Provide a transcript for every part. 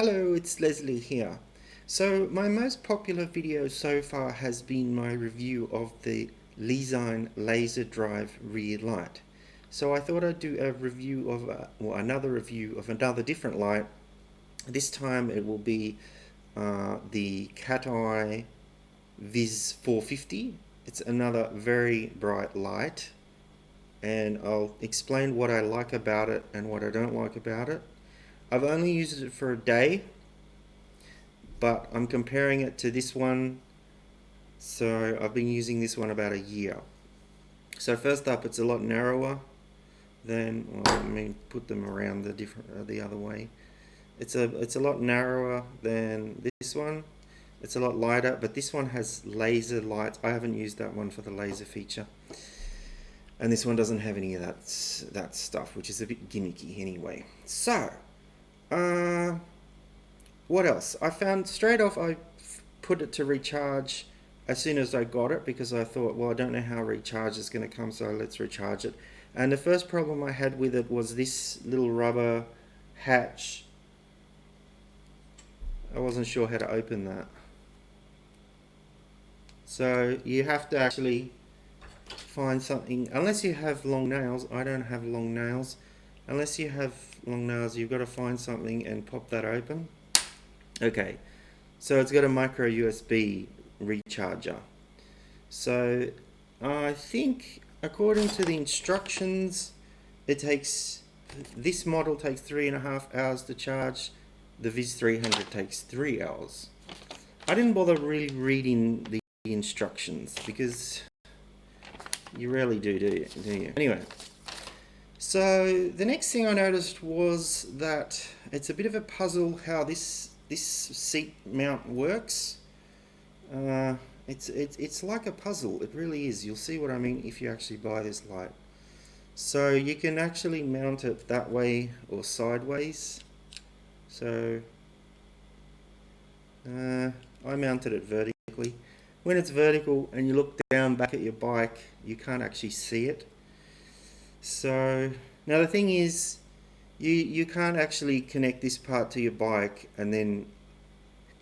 Hello, it's Leslie here. So my most popular video so far has been my review of the Lezyne laser drive rear light. So I thought I'd do a review of another review of another different light. This time it will be the Cateye ViZ450. It's another very bright light, and I'll explain what I like about it and what I don't like about it. I've only used it for a day, but I'm comparing it to this one, so I've been using this one about a year. So first up, it's a lot narrower than, well, let me put them around the other way. It's a lot narrower than this one. It's a lot lighter, but this one has laser lights. I haven't used that one for the laser feature, and this one doesn't have any of that stuff, which is a bit gimmicky anyway. So what else? I found straight off I put it to recharge as soon as I got it, because I thought, well, I don't know how recharge is going to come, so let's recharge it. And the first problem I had with it was this little rubber hatch. I wasn't sure how to open that. So you have to actually find something, unless you have long nails. I don't have long nails. Unless you have long nails, you've got to find something and pop that open. Okay, so it's got a micro USB recharger. So I think according to the instructions, this model takes 3.5 hours to charge. The ViZ300 takes 3 hours. I didn't bother really reading the instructions because you rarely do you? Anyway, so the next thing I noticed was that it's a bit of a puzzle how this seat mount works. It's like a puzzle. It really is. You'll see what I mean if you actually buy this light. So you can actually mount it that way or sideways. So I mounted it vertically. When it's vertical and you look down back at your bike, you can't actually see it. So now the thing is, you can't actually connect this part to your bike and then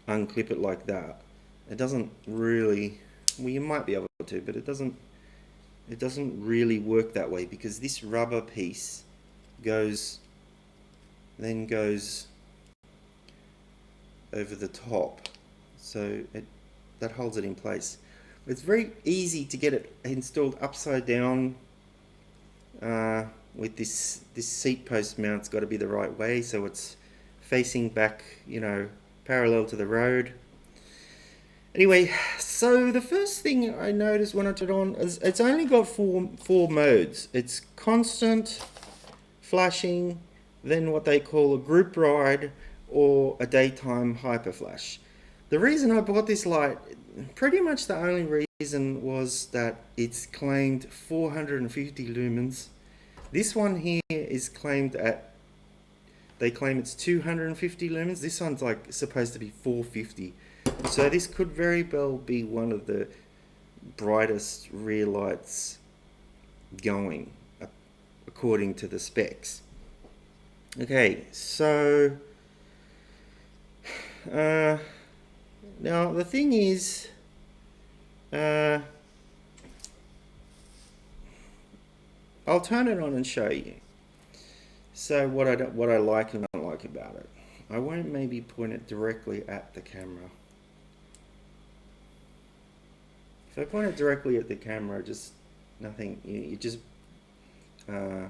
unclip it like that. It doesn't really, well, you might be able to, but it doesn't really work that way, because this rubber piece goes over the top, so that holds it in place. It's very easy to get it installed upside down. With this seat post mount's got to be the right way, so it's facing back, parallel to the road. Anyway, so the first thing I noticed when I turned it on is it's only got four modes. It's constant, flashing, then what they call a group ride, or a daytime hyper flash. The reason I bought this light, pretty much the only reason, was that it's claimed 450 lumens. This one here is claimed they claim it's 250 lumens. This one's like supposed to be 450. So this could very well be one of the brightest rear lights going, according to the specs. Okay, so now the thing is, I'll turn it on and show you. So what I like and don't like about it. I won't maybe point it directly at the camera. If I point it directly at the camera, just nothing. The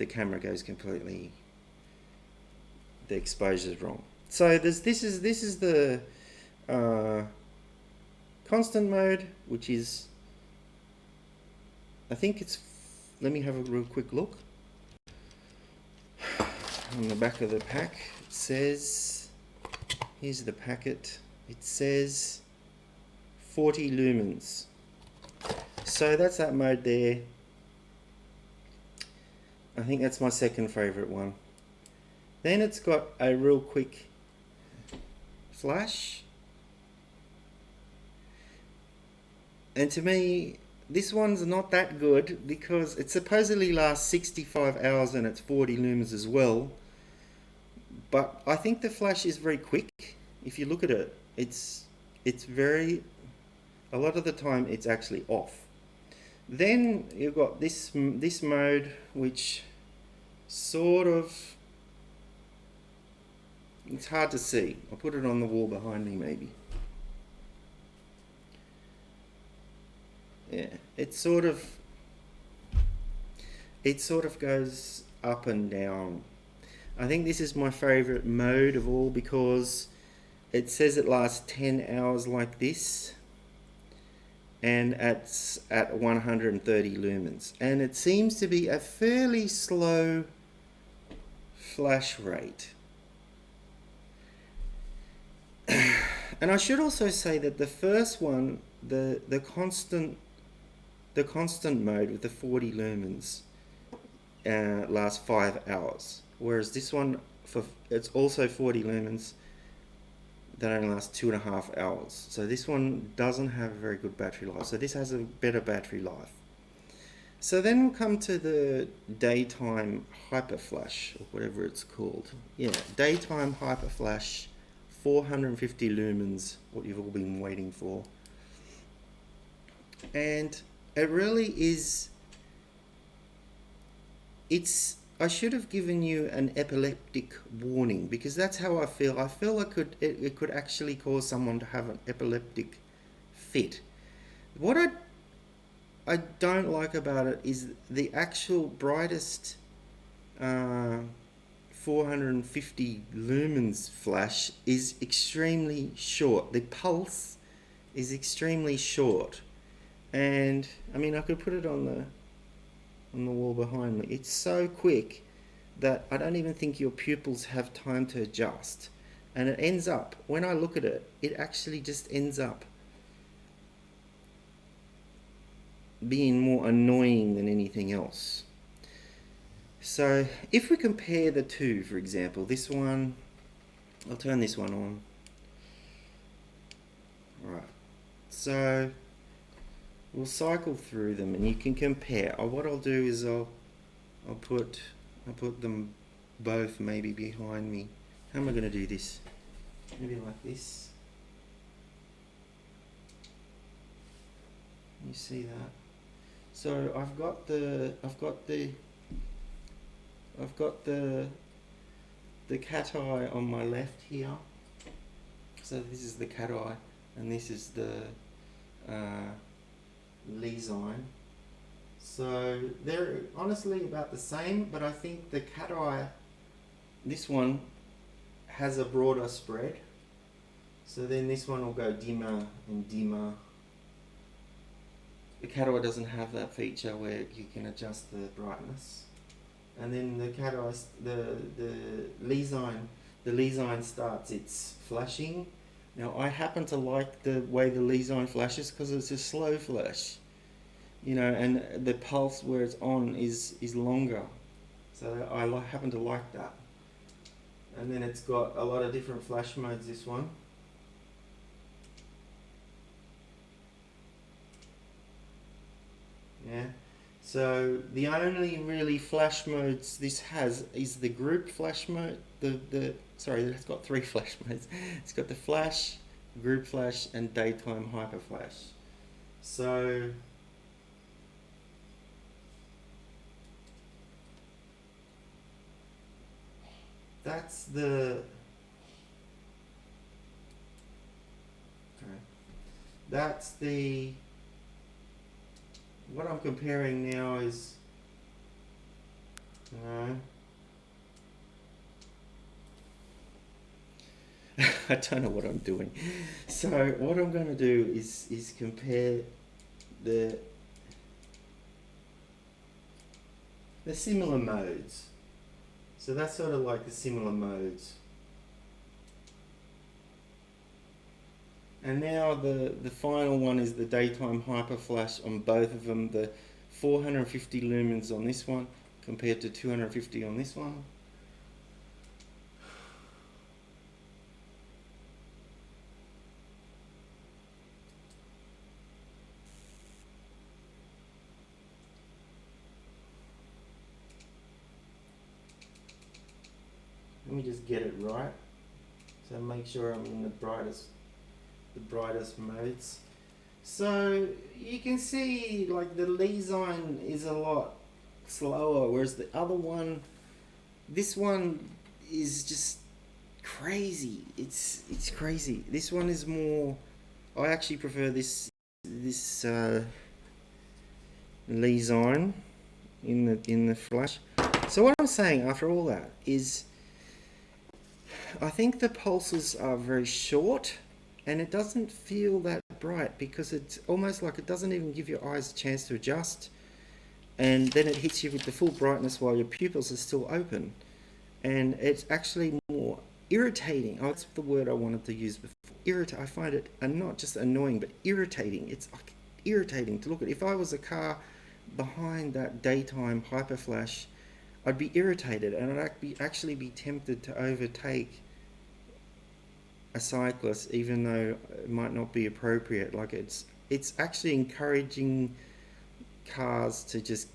camera goes completely. The exposure is wrong. So this is the constant mode, which is, I think it's, let me have a real quick look. On the back of the pack, it says, here's the packet, it says 40 lumens. So that's that mode there. I think that's my second favorite one. Then it's got a real quick flash. And to me, this one's not that good, because it supposedly lasts 65 hours and it's 40 lumens as well. But I think the flash is very quick. If you look at it, it's very, a lot of the time it's actually off. Then you've got this mode, which sort of, it's hard to see. I'll put it on the wall behind me maybe. Yeah, it sort of goes up and down. I think this is my favorite mode of all because it says it lasts 10 hours like this, and it's at 130 lumens, and it seems to be a fairly slow flash rate. And I should also say that the first one, the constant mode with the 40 lumens lasts 5 hours, whereas this one, it's also 40 lumens, that only lasts 2.5 hours. So this one doesn't have a very good battery life. So this has a better battery life. So then we'll come to the daytime hyper flash, or whatever it's called. Yeah, daytime hyper flash, 450 lumens, what you've all been waiting for. And it really is, I should have given you an epileptic warning, because that's how I feel. I feel it could actually cause someone to have an epileptic fit. What I don't like about it is the actual brightest 450 lumens flash is extremely short. The pulse is extremely short. And I mean, I could put it on the wall behind me. It's so quick that I don't even think your pupils have time to adjust. And it ends up, when I look at it, it actually just ends up being more annoying than anything else. So if we compare the two, for example, this one, I'll turn this one on. Right, so we'll cycle through them and you can compare. What I'll do is I'll put them both maybe behind me. How am I going to do this? Maybe like this. You see that? So I've got the Cateye on my left here. So this is the Cateye and this is the Lesion. So they're honestly about the same, but I think the Cateye, this one has a broader spread. So then this one will go dimmer and dimmer. The Cateye doesn't have that feature where you can adjust the brightness. And then the Cateye, the Lesion starts its flashing. Now I happen to like the way the Lesion flashes because it's a slow flash, you know, and the pulse where it's on is longer. So I happen to like that. And then it's got a lot of different flash modes, this one. Yeah. So the only really flash modes this has is the group flash mode. Sorry, it's got 3 flash modes. It's got the flash, group flash, and daytime hyper flash. So that's the what I'm comparing now is I don't know what I'm doing. So what I'm going to do is compare the similar modes. So that's sort of like the similar modes. And now the final one is the daytime hyper flash on both of them. The 450 lumens on this one compared to 250 on this one. Let me just get it right. So make sure I'm in the brightest modes. So you can see like the Lesign is a lot slower, whereas the other one, this one is just crazy. It's crazy. This one is more. I actually prefer this Lesign in the flash. So what I'm saying after all that is, I think the pulses are very short, and it doesn't feel that bright because it's almost like it doesn't even give your eyes a chance to adjust, and then it hits you with the full brightness while your pupils are still open, and it's actually more irritating. Oh, that's the word I wanted to use before. I find it not just annoying but irritating. It's like irritating to look at. If I was a car behind that daytime hyperflash, I'd be irritated, and I'd actually be tempted to overtake a cyclist, even though it might not be appropriate. Like it's actually encouraging cars to just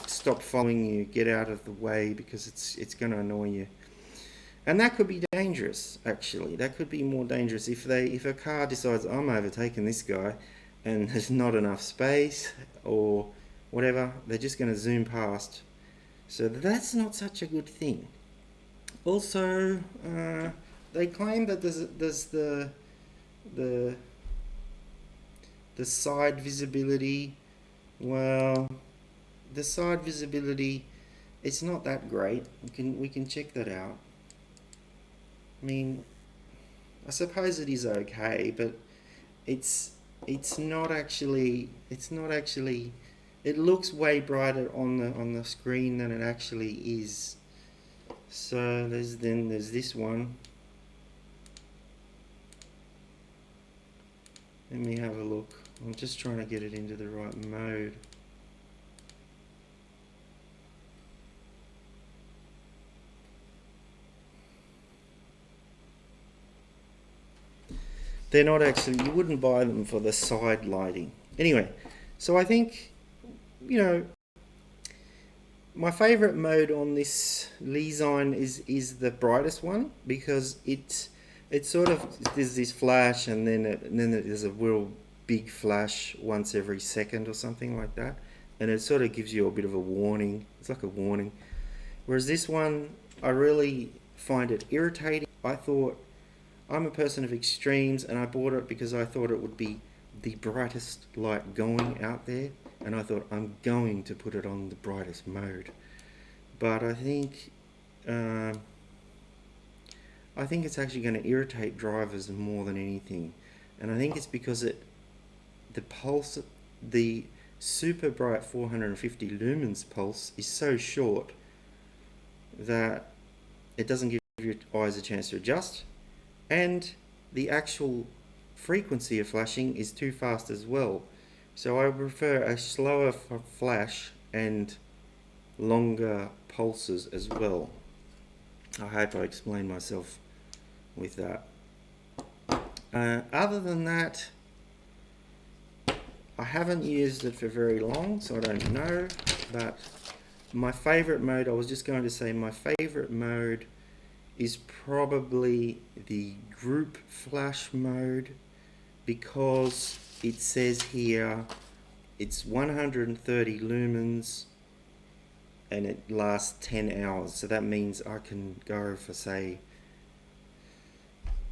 stop following you, get out of the way, because it's going to annoy you. And that could be dangerous, actually. That could be more dangerous if a car decides, I'm overtaking this guy, and there's not enough space or whatever, they're just going to zoom past. So that's not such a good thing. Also, they claim that there's the side visibility. Well, the side visibility, it's not that great. We can check that out. I mean, I suppose it is okay, but it's not actually. It looks way brighter on the screen than it actually is. So there's this one. Let me have a look. I'm just trying to get it into the right mode. They're not actually, you wouldn't buy them for the side lighting. Anyway, so I think, my favorite mode on this Lesign is the brightest one, because it's sort of, there's this flash, and then there's a real big flash once every second or something like that, and it sort of gives you a bit of a warning. It's like a warning. Whereas this one, I really find it irritating. I'm a person of extremes, and I bought it because I thought it would be the brightest light going out there, and I thought, I'm going to put it on the brightest mode. But I think it's actually going to irritate drivers more than anything, and I think it's because the super bright 450 lumens pulse is so short that it doesn't give your eyes a chance to adjust, and the actual frequency of flashing is too fast as well. So I prefer a slower flash and longer pulses as well. I hope I explained myself with that. Other than that, I haven't used it for very long, so I don't know, but my favorite mode, I was just going to say, my favorite mode is probably the group flash mode, because it says here it's 130 lumens and it lasts 10 hours. So that means I can go for, say,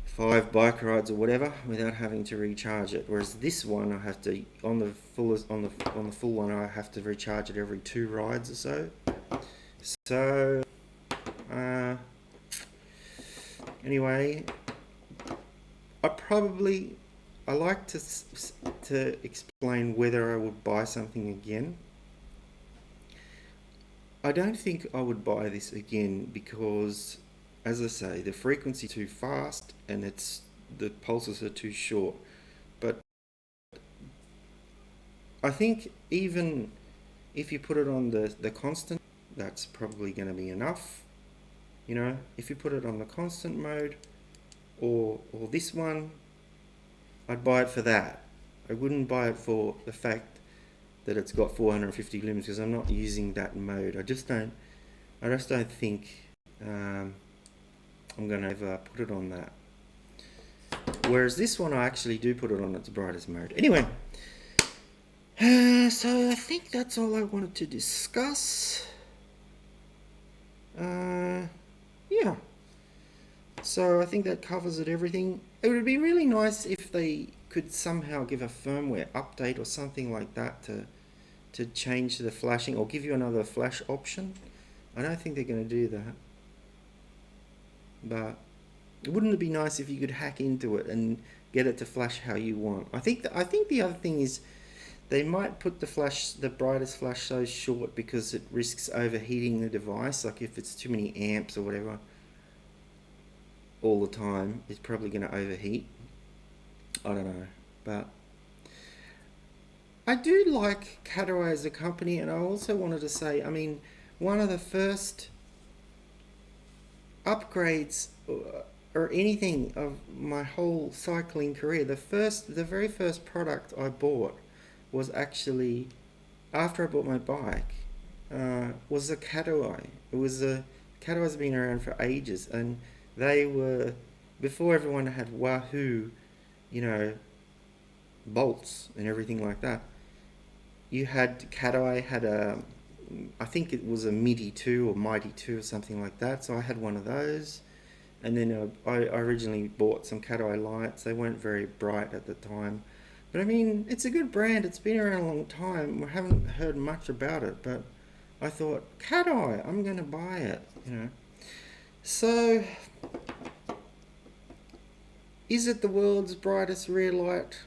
5 bike rides or whatever without having to recharge it. Whereas this one, I have to, on the full one, I have to recharge it every 2 rides or so. So anyway, I like to explain whether I would buy something again. I don't think I would buy this again because, as I say, the frequency is too fast and the pulses are too short. But I think even if you put it on the constant, that's probably going to be enough. If you put it on the constant mode or this one, I'd buy it for that. I wouldn't buy it for the fact that it's got 450 lumens, because I'm not using that mode. I just don't I just don't think I'm going to ever put it on that. Whereas this one, I actually do put it on its brightest mode. Anyway, so I think that's all I wanted to discuss. Yeah. So I think that covers it, everything. It would be really nice if they could somehow give a firmware update or something like that to change the flashing or give you another flash option. I don't think they're going to do that. But wouldn't it be nice if you could hack into it and get it to flash how you want? I think the other thing is they might put the brightest flash so short because it risks overheating the device. Like if it's too many amps or whatever all the time, it's probably going to overheat. I don't know, but I do like Cateye as a company, and I also wanted to say, I mean, one of the first upgrades or anything of my whole cycling career, the very first product I bought was actually after I bought my bike. Was a Cateye. Cateye's been around for ages, and they were before everyone had Wahoo, bolts and everything like that. You had Cateye had I think it was a MIDI 2 or Mighty 2 or something like that. So I had one of those, and then I originally bought some Cateye lights. They weren't very bright at the time, but I mean, it's a good brand. It's been around a long time. We haven't heard much about it, but I thought, Cateye, I'm going to buy it, So, is it the world's brightest rear light?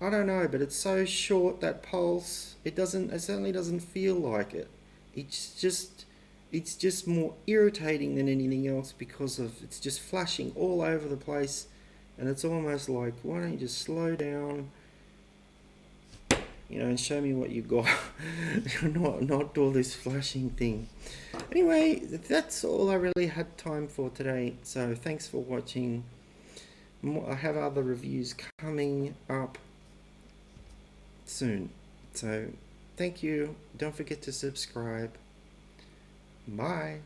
I don't know, but it's so short, that pulse. It certainly doesn't feel like it. It's just more irritating than anything else because it's just flashing all over the place, and it's almost like, why don't you just slow down, and show me what you got, not all this flashing thing. Anyway, that's all I really had time for today. So thanks for watching. I have other reviews coming up soon. So thank you. Don't forget to subscribe. Bye.